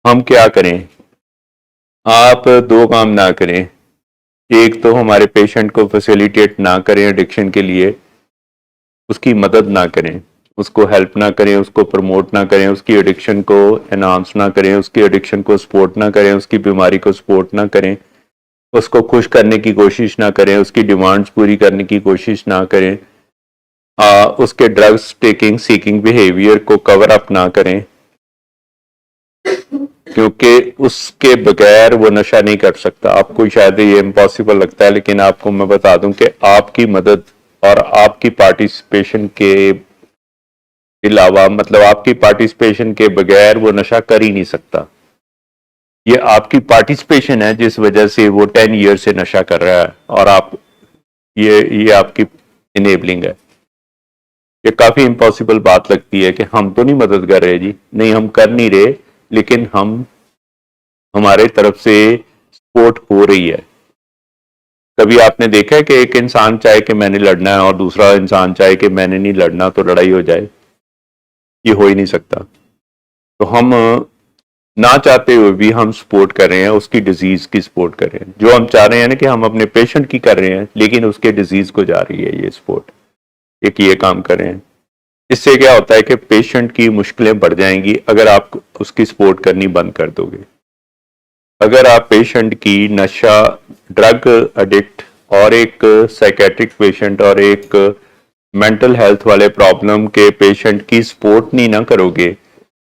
हम क्या करें? आप दो काम ना करें। एक तो हमारे पेशेंट को फैसिलिटेट ना करें एडिक्शन के लिए, उसकी मदद ना करें, उसको हेल्प ना करें, उसको प्रमोट ना करें, उसकी एडिक्शन को एनहांस ना करें, उसकी एडिक्शन को सपोर्ट ना करें, उसकी बीमारी को सपोर्ट ना करें, उसको खुश करने की कोशिश ना करें, उसकी डिमांड्स पूरी करने की कोशिश ना करें, उसके ड्रग्स टेकिंग सीकिंग बिहेवियर को कवर अप ना करें, क्योंकि उसके बगैर वो नशा नहीं कर सकता। आपको शायद ये इम्पॉसिबल लगता है, लेकिन आपको मैं बता दूं कि आपकी मदद और आपकी पार्टिसिपेशन के अलावा, मतलब आपकी पार्टिसिपेशन के बगैर वो नशा कर ही नहीं सकता। ये आपकी पार्टिसिपेशन है जिस वजह से वो 10 ईयर से नशा कर रहा है, और आप ये आपकी इनेबलिंग है। ये काफी इम्पॉसिबल बात लगती है कि हम तो नहीं मदद कर रहे जी, नहीं हम कर नहीं रहे, लेकिन हमारे तरफ से सपोर्ट हो रही है। कभी आपने देखा है कि एक इंसान चाहे कि मैंने लड़ना है और दूसरा इंसान चाहे कि मैंने नहीं लड़ना, तो लड़ाई हो जाए? ये हो ही नहीं सकता। तो हम ना चाहते हुए भी हम सपोर्ट कर रहे हैं, उसकी डिजीज की सपोर्ट कर रहे हैं। जो हम चाह रहे हैं ना कि हम अपने पेशेंट की कर रहे हैं, लेकिन उसके डिजीज को जा रही है ये सपोर्ट, एक ये काम कर रहे हैं। इससे क्या होता है कि पेशेंट की मुश्किलें बढ़ जाएंगी अगर आप उसकी सपोर्ट करनी बंद कर दोगे। अगर आप पेशेंट की नशा, ड्रग एडिक्ट और एक साइकेट्रिक पेशेंट और एक मेंटल हेल्थ वाले प्रॉब्लम के पेशेंट की सपोर्ट नहीं ना करोगे,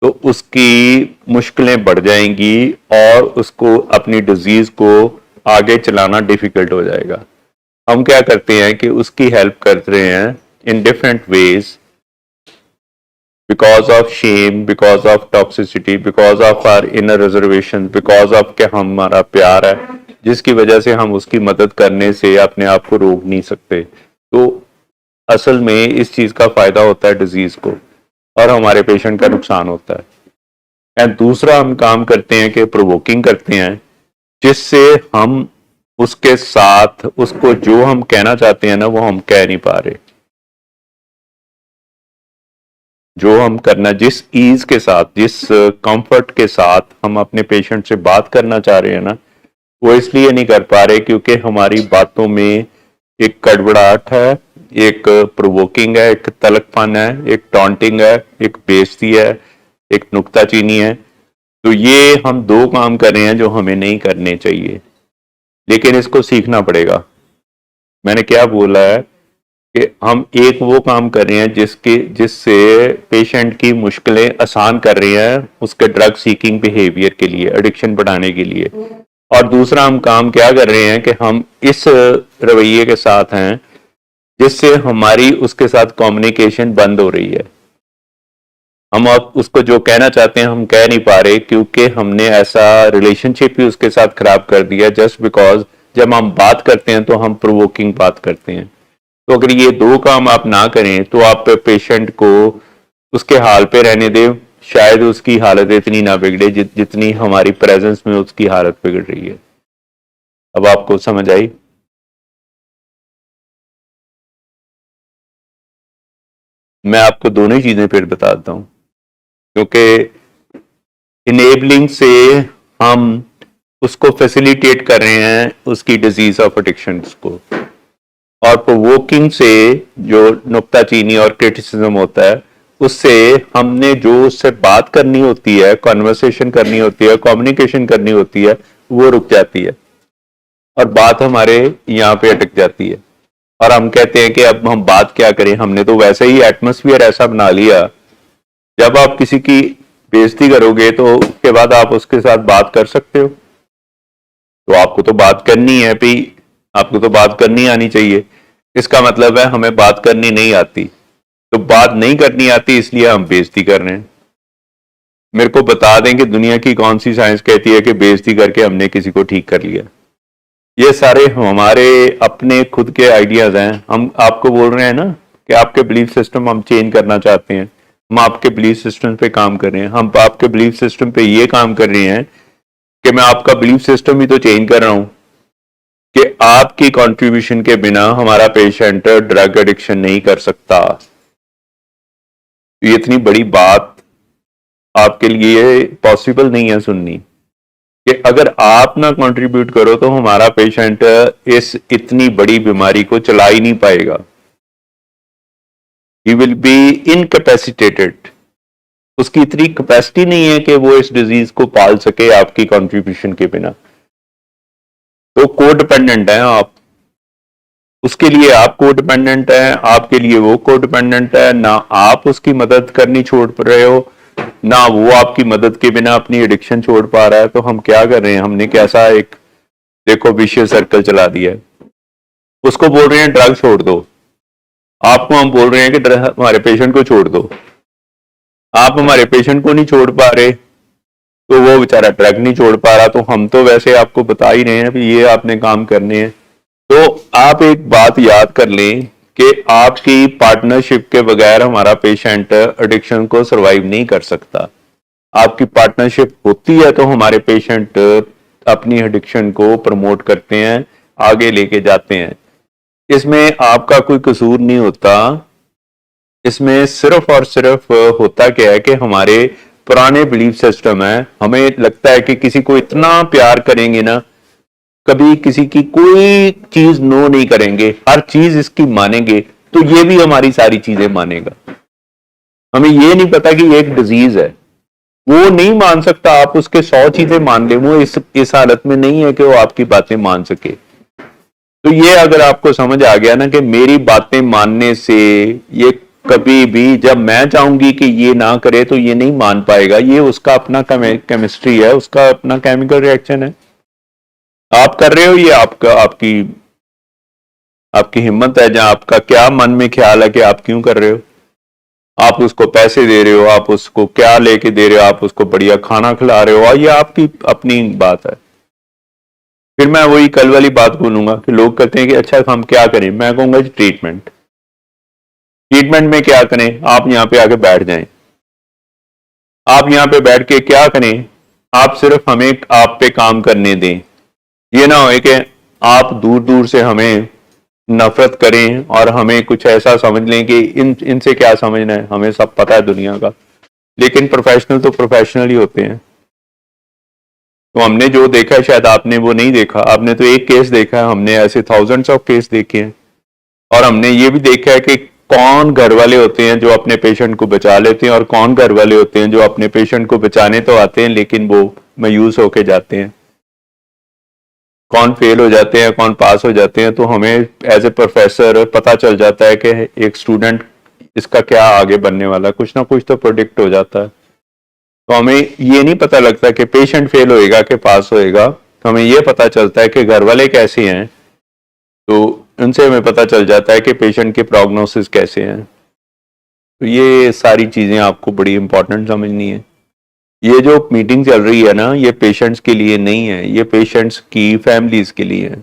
तो उसकी मुश्किलें बढ़ जाएंगी और उसको अपनी डिजीज को आगे चलाना डिफिकल्ट हो जाएगा। हम क्या करते हैं कि उसकी हेल्प कर रहे हैं in different ways, because of shame, because of toxicity, because of our inner reservation, because of के हमारा प्यार है, जिसकी वजह से हम उसकी मदद करने से अपने आप को रोक नहीं सकते। तो असल में इस चीज का फायदा होता है डिजीज को, और हमारे पेशेंट का नुकसान होता है। एंड दूसरा हम काम करते हैं कि प्रोवोकिंग करते हैं, जिससे हम उसके साथ उसको जो हम कहना चाहते हैं ना, वो हम कह नहीं पा रहे। जो हम करना, जिस ईज के साथ, जिस कंफर्ट के साथ हम अपने पेशेंट से बात करना चाह रहे हैं ना, वो इसलिए नहीं कर पा रहे क्योंकि हमारी बातों में एक कड़वड़ाहट है, एक प्रोवोकिंग है, एक तलकपन है, एक टॉन्टिंग है, एक बेइज्जती है, एक नुक्ताचीनी है। तो ये हम दो काम कर रहे हैं जो हमें नहीं करने चाहिए, लेकिन इसको सीखना पड़ेगा। मैंने क्या बोला है कि हम एक वो काम कर रहे हैं जिससे पेशेंट की मुश्किलें आसान कर रही हैं उसके ड्रग सीकिंग बिहेवियर के लिए, एडिक्शन बढ़ाने के लिए। और दूसरा हम काम क्या कर रहे हैं कि हम इस रवैये के साथ हैं जिससे हमारी उसके साथ कम्युनिकेशन बंद हो रही है। हम अब उसको जो कहना चाहते हैं हम कह नहीं पा रहे क्योंकि हमने ऐसा रिलेशनशिप ही उसके साथ खराब कर दिया, जस्ट बिकॉज जब हम बात करते हैं तो हम प्रोवोकिंग बात करते हैं। तो अगर ये दो काम आप ना करें तो आप पेशेंट को उसके हाल पे रहने दें, शायद उसकी हालत इतनी ना बिगड़े जितनी हमारी प्रेजेंस में उसकी हालत बिगड़ रही है। अब आपको समझ आई? मैं आपको दोनों ही चीजें फिर बताता हूं, क्योंकि इनेबलिंग से हम उसको फैसिलिटेट कर रहे हैं उसकी डिजीज ऑफ एडिक्शन को, और प्रोवोकिंग से जो नुक्ताचीनी और क्रिटिसिज्म होता है उससे हमने जो उससे बात करनी होती है, कॉन्वर्सेशन करनी होती है, कम्युनिकेशन करनी होती है, वो रुक जाती है और बात हमारे यहाँ पे अटक जाती है। और हम कहते हैं कि अब हम बात क्या करें, हमने तो वैसे ही एटमोसफियर ऐसा बना लिया। जब आप किसी की बेइज्जती करोगे तो उसके बाद आप उसके साथ बात कर सकते हो? तो आपको तो बात करनी है भाई, आपको तो बात करनी आनी चाहिए। इसका मतलब है हमें बात करनी नहीं आती। तो बात नहीं करनी आती इसलिए हम बेइज्जती कर रहे हैं। मेरे को बता दें कि दुनिया की कौन सी साइंस कहती है कि बेइज्जती करके हमने किसी को ठीक कर लिया? ये सारे हमारे अपने खुद के आइडियाज हैं। हम आपको बोल रहे हैं ना कि आपके बिलीफ सिस्टम हम चेंज करना चाहते हैं, हम आपके बिलीफ सिस्टम पे काम कर रहे हैं। हम आपके बिलीफ सिस्टम पे ये काम कर रहे हैं कि मैं आपका बिलीफ सिस्टम ही तो चेंज कर रहा हूं कि आपकी कंट्रीब्यूशन के बिना हमारा पेशेंट ड्रग एडिक्शन नहीं कर सकता। ये इतनी बड़ी बात आपके लिए पॉसिबल नहीं है सुननी कि अगर आप ना कंट्रीब्यूट करो तो हमारा पेशेंट इस इतनी बड़ी बीमारी को चला ही नहीं पाएगा। He will be incapacitated. उसकी इतनी कैपेसिटी नहीं है कि वो इस डिजीज को पाल सके आपकी कंट्रीब्यूशन के बिना। तो को डिपेंडेंट है आप, उसके लिए आप को डिपेंडेंट है, आपके लिए वो को डिपेंडेंट है। ना आप उसकी मदद करनी छोड़ रहे हो, ना वो आपकी मदद के बिना अपनी एडिक्शन छोड़ पा रहा है। तो हम क्या कर रहे हैं, हमने कैसा एक देखो विशियस सर्कल चला दिया है। उसको बोल रहे हैं ड्रग छोड़ दो, आपको हम बोल रहे हैं कि हमारे पेशेंट को छोड़ दो। आप हमारे पेशेंट को नहीं छोड़ पा रहे तो वो बेचारा ड्रग नहीं छोड़ पा रहा। तो हम तो वैसे आपको बता ही रहे हैं कि ये आपने काम करने हैं। तो आप एक बात याद कर लें कि आपकी पार्टनरशिप के बगैर हमारा पेशेंट एडिक्शन को सरवाइव नहीं कर सकता। आपकी पार्टनरशिप होती है तो हमारे पेशेंट अपनी एडिक्शन को प्रमोट करते हैं, आगे लेके जाते हैं। इसमें आपका कोई कसूर नहीं होता। इसमें सिर्फ और सिर्फ होता क्या है कि हमारे पुराने बिलीफ सिस्टम है। हमें लगता है कि किसी को इतना प्यार करेंगे ना, कभी किसी की कोई चीज नो नहीं करेंगे, हर चीज इसकी मानेंगे, तो ये भी हमारी सारी चीजें मानेगा। हमें ये नहीं पता कि ये एक डिजीज है। वो नहीं मान सकता, आप उसके 100 चीजें मान ले, वो इस हालत में नहीं है कि वो आपकी बातें मान सके। तो ये अगर आपको समझ आ गया ना कि मेरी बातें मानने से ये कभी भी, जब मैं चाहूंगी कि ये ना करे तो ये नहीं मान पाएगा। ये उसका अपना केमिस्ट्री है, उसका अपना केमिकल रिएक्शन है। आप कर रहे हो ये आपका आपकी आपकी हिम्मत है, जहां आपका क्या मन में ख्याल है कि आप क्यों कर रहे हो। आप उसको पैसे दे रहे हो, आप उसको क्या लेके दे रहे हो, आप उसको बढ़िया खाना खिला रहे हो, और ये आपकी अपनी बात है। फिर मैं वही कल वाली बात बोलूंगा कि लोग कहते हैं कि अच्छा हम क्या करें। मैं कहूंगा जी ट्रीटमेंट। ट्रीटमेंट में क्या करें, आप यहां पे आके बैठ जाएं। आप यहां पे बैठ के क्या करें, आप सिर्फ हमें आप पे काम करने दें। ये ना हो कि आप दूर दूर से हमें नफरत करें और हमें कुछ ऐसा समझ लें कि इनसे क्या समझना है, हमें सब पता है दुनिया का। लेकिन प्रोफेशनल तो प्रोफेशनल ही होते हैं। तो हमने जो देखा है शायद आपने वो नहीं देखा। आपने तो एक केस देखा है, हमने ऐसे थाउजेंड्स ऑफ केस देखे हैं। और हमने ये भी देखा है कि कौन घर वाले होते हैं जो अपने पेशेंट को बचा लेते हैं, और कौन घर वाले होते हैं जो अपने पेशेंट को बचाने तो आते हैं लेकिन वो मायूस होके जाते हैं। कौन फेल हो जाते हैं, कौन पास हो जाते हैं। तो हमें एज ए प्रोफेसर पता चल जाता है कि एक स्टूडेंट इसका क्या आगे बनने वाला है, कुछ ना कुछ तो प्रोडिक्ट हो जाता है। तो हमें ये नहीं पता लगता कि पेशेंट फेल होएगा कि पास होएगा। तो हमें ये पता चलता है कि घर वाले कैसे हैं, तो उनसे हमें पता चल जाता है कि पेशेंट के प्रोग्नोसिस कैसे हैं। तो ये सारी चीजें आपको बड़ी इंपॉर्टेंट समझनी है। ये जो मीटिंग चल रही है ना, ये पेशेंट्स के लिए नहीं है, ये पेशेंट्स की फैमिलीज के लिए है।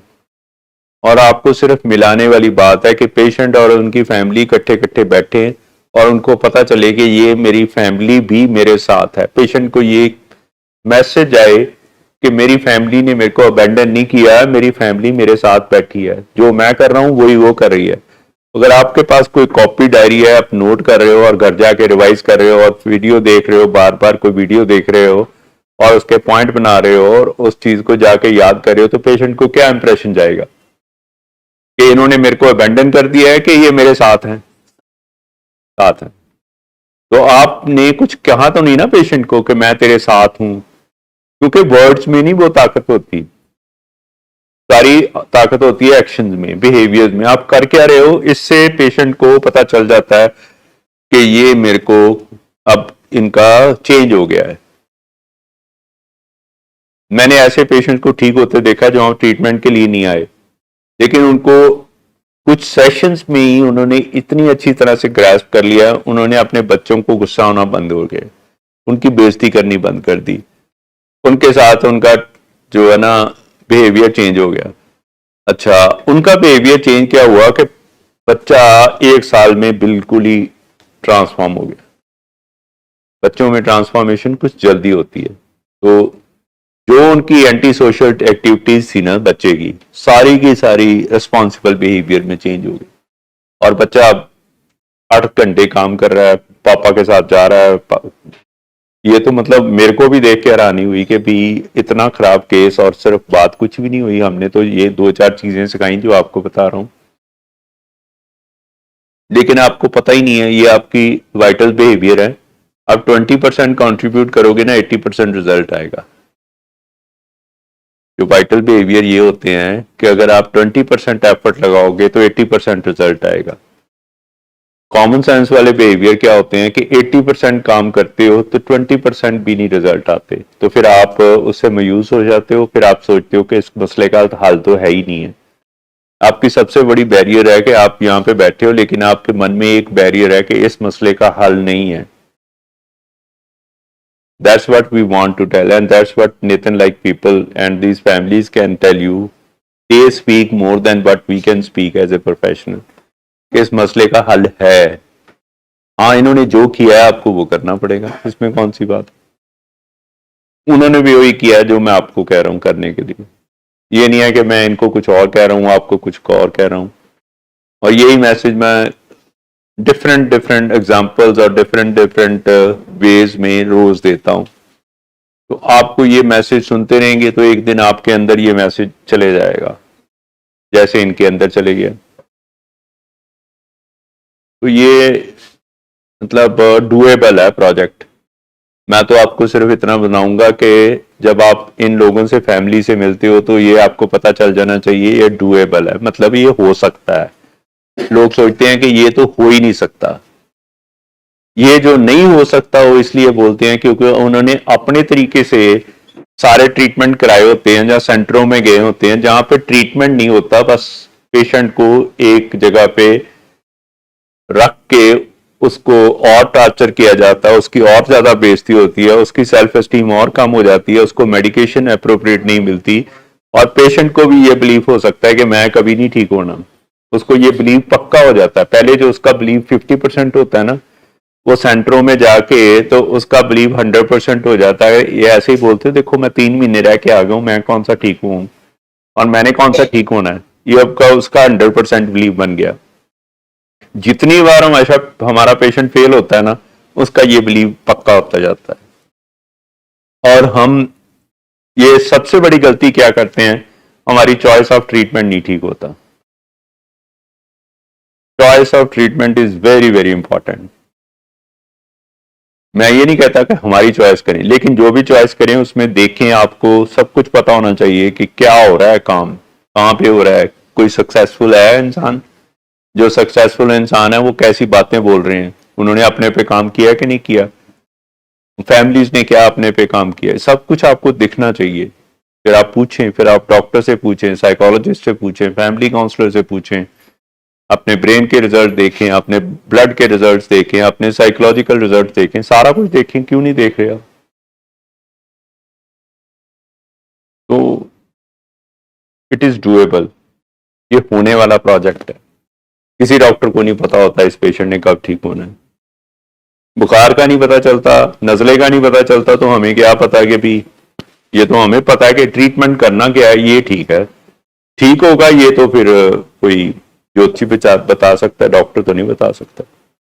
और आपको सिर्फ मिलाने वाली बात है कि पेशेंट और उनकी फैमिली इकट्ठे इकट्ठे बैठे और उनको पता चले कि ये मेरी फैमिली भी मेरे साथ है। पेशेंट को ये मैसेज आए कि मेरी फैमिली ने मेरे को अबेंडन नहीं किया है, मेरी फैमिली मेरे साथ बैठी है, जो मैं कर रहा हूं वही वो कर रही है। अगर आपके पास कोई कॉपी डायरी है, आप नोट कर रहे हो और घर जाके रिवाइज कर रहे हो और वीडियो देख रहे हो, बार बार कोई वीडियो देख रहे हो और उसके पॉइंट बना रहे हो और उस चीज को जाके याद कर रहे हो, तो पेशेंट को क्या इंप्रेशन जाएगा कि इन्होंने मेरे को अबेंडन कर दिया है कि ये मेरे साथ हैं, साथ हैं। तो आपने कुछ कहा तो नहीं ना पेशेंट को कि मैं तेरे साथ हूं, क्योंकि वर्ड्स में नहीं वो ताकत होती। सारी ताकत होती है एक्शंस में, बिहेवियर्स में। आप कर क्या रहे हो, इससे पेशेंट को पता चल जाता है कि ये मेरे को अब इनका चेंज हो गया है। मैंने ऐसे पेशेंट को ठीक होते देखा जो हम ट्रीटमेंट के लिए नहीं आए, लेकिन उनको कुछ सेशंस में ही उन्होंने इतनी अच्छी तरह से ग्रास्प कर लिया, उन्होंने अपने बच्चों को गुस्सा होना बंद हो गया, उनकी बेइज्जती करनी बंद कर दी, उनके साथ उनका जो है ना बिहेवियर चेंज हो गया। अच्छा, उनका बिहेवियर चेंज क्या हुआ कि बच्चा 1 साल में बिल्कुल ही ट्रांसफॉर्म हो गया। बच्चों में ट्रांसफॉर्मेशन कुछ जल्दी होती है। तो जो उनकी एंटी सोशल एक्टिविटीज थी ना बच्चे की, सारी रिस्पॉन्सिबल बिहेवियर में चेंज हो गई। और बच्चा 8 घंटे काम कर रहा है, पापा के साथ जा रहा है, ये तो मतलब मेरे को भी देख के हैरानी हुई कि भी इतना खराब केस और सिर्फ बात कुछ भी नहीं हुई। हमने तो ये 2-4 चीजें सिखाई जो आपको बता रहा हूं, लेकिन आपको पता ही नहीं है ये आपकी वाइटल बिहेवियर है। आप 20% कंट्रीब्यूट करोगे ना, 80% रिजल्ट आएगा। जो वाइटल बिहेवियर ये होते हैं कि अगर आप 20% एफर्ट लगाओगे तो 80% रिजल्ट आएगा। कॉमन सेंस वाले बिहेवियर क्या होते हैं कि 80% काम करते हो तो 20% भी नहीं रिजल्ट आते, तो फिर आप उससे मायूस हो जाते हो। फिर आप सोचते हो कि इस मसले का हल तो है ही नहीं है। आपकी सबसे बड़ी बैरियर है कि आप यहाँ पे बैठे हो लेकिन आपके मन में एक बैरियर है कि इस मसले का हल नहीं है। That's what we want to tell, and that's what Nathan like people and these families can tell you. They speak more than what we can speak as a professional. इस मसले का हल है। हाँ, इन्होंने जो किया है आपको वो करना पड़ेगा, इसमें कौन सी बात। उन्होंने भी वही किया है जो मैं आपको कह रहा हूं करने के लिए। ये नहीं है कि मैं इनको कुछ और कह रहा हूं, आपको कुछ और कह रहा हूं। और यही मैसेज मैं डिफरेंट डिफरेंट एग्जांपल्स और डिफरेंट डिफरेंट वेज में रोज देता हूं। तो आपको ये मैसेज सुनते रहेंगे तो एक दिन आपके अंदर ये मैसेज चले जाएगा, जैसे इनके अंदर चले गया। तो ये मतलब डूएबल है प्रोजेक्ट। मैं तो आपको सिर्फ इतना बनाऊंगा कि जब आप इन लोगों से, फैमिली से मिलते हो तो ये आपको पता चल जाना चाहिए ये डूएबल है, मतलब ये हो सकता है। लोग सोचते हैं कि ये तो हो ही नहीं सकता। ये जो नहीं हो सकता वो इसलिए बोलते हैं क्योंकि उन्होंने अपने तरीके से सारे ट्रीटमेंट कराए होते हैं, जहां सेंटरों में गए होते हैं जहां पे ट्रीटमेंट नहीं होता, बस पेशेंट को एक जगह पे रख के उसको और टॉर्चर किया जाता है, उसकी और ज्यादा बेइज्जती होती है, उसकी सेल्फ एस्टीम और कम हो जाती है, उसको मेडिकेशन अप्रोप्रिएट नहीं मिलती। और पेशेंट को भी ये बिलीव हो सकता है कि मैं कभी नहीं ठीक होना, उसको ये बिलीव पक्का हो जाता है। पहले जो उसका बिलीव 50% होता है ना, वो सेंटरों में जाके तो उसका बिलीव 100% हो जाता है। ये ऐसे ही बोलते हैं, देखो मैं 3 महीने रह के आ गया हूं, मैं कौन सा ठीक हूं और मैंने कौन सा ठीक होना है। ये आपका उसका 100% बिलीव बन गया। जितनी बार हमारा पेशेंट फेल होता है ना, उसका ये बिलीव पक्का होता जाता है। और हम ये सबसे बड़ी गलती क्या करते हैं, हमारी चॉइस ऑफ ट्रीटमेंट नहीं ठीक होता। Choice of treatment is very very important. मैं ये नहीं कहता कि हमारी चॉइस करें, लेकिन जो भी चॉइस करें उसमें देखें, आपको सब कुछ पता होना चाहिए कि क्या हो रहा है, काम कहाँ पे हो रहा है, कोई सक्सेसफुल है इंसान। जो सक्सेसफुल इंसान है वो कैसी बातें बोल रहे हैं, उन्होंने अपने पे काम किया कि नहीं किया, फैमिलीज ने क्या अपने पे काम किया, सब कुछ आपको दिखना चाहिए। फिर आप पूछें, फिर आप डॉक्टर से पूछें, साइकोलॉजिस्ट से पूछें, फैमिली काउंसलर से पूछें, अपने ब्रेन के रिजल्ट देखें, अपने ब्लड के रिजल्ट देखें, अपने साइकोलॉजिकल रिजल्ट देखें, सारा कुछ देखें। क्यों नहीं देख रहे आप? तो इट इज डूएबल, ये होने वाला प्रोजेक्ट है। किसी डॉक्टर को नहीं पता होता इस पेशेंट ने कब ठीक होना है। बुखार का नहीं पता चलता, नजले का नहीं पता चलता, तो हमें क्या पता कि भी, ये तो हमें पता है कि ट्रीटमेंट करना क्या है, ये ठीक है, ठीक होगा। ये तो फिर कोई ज्योतिषी बता सकता है, डॉक्टर तो नहीं बता सकता।